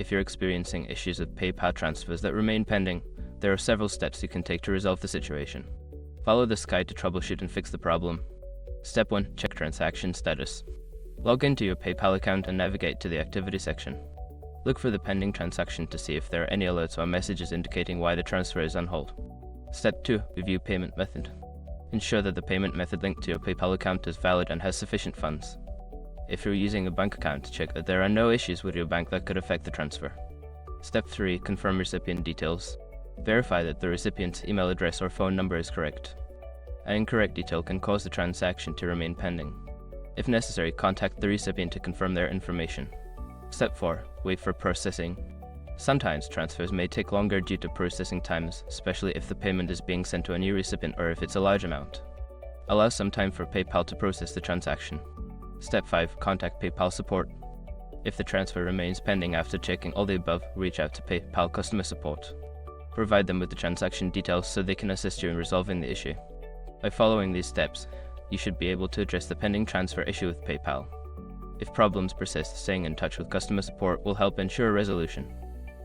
If you're experiencing issues with PayPal transfers that remain pending, there are several steps you can take to resolve the situation. Follow this guide to troubleshoot and fix the problem. Step 1. Check transaction status. Log into your PayPal account and navigate to the activity section. Look for the pending transaction to see if there are any alerts or messages indicating why the transfer is on hold. Step 2. Review payment method. Ensure that the payment method linked to your PayPal account is valid and has sufficient funds. If you're using a bank account, check that there are no issues with your bank that could affect the transfer. Step 3. Confirm recipient details. Verify that the recipient's email address or phone number is correct. An incorrect detail can cause the transaction to remain pending. If necessary, contact the recipient to confirm their information. Step 4. Wait for processing. Sometimes transfers may take longer due to processing times, especially if the payment is being sent to a new recipient or if it's a large amount. Allow some time for PayPal to process the transaction. Step 5. Contact PayPal support. If the transfer remains pending after checking all the above, reach out to PayPal customer support. Provide them with the transaction details so they can assist you in resolving the issue. By following these steps, you should be able to address the pending transfer issue with PayPal. If problems persist, staying in touch with customer support will help ensure a resolution.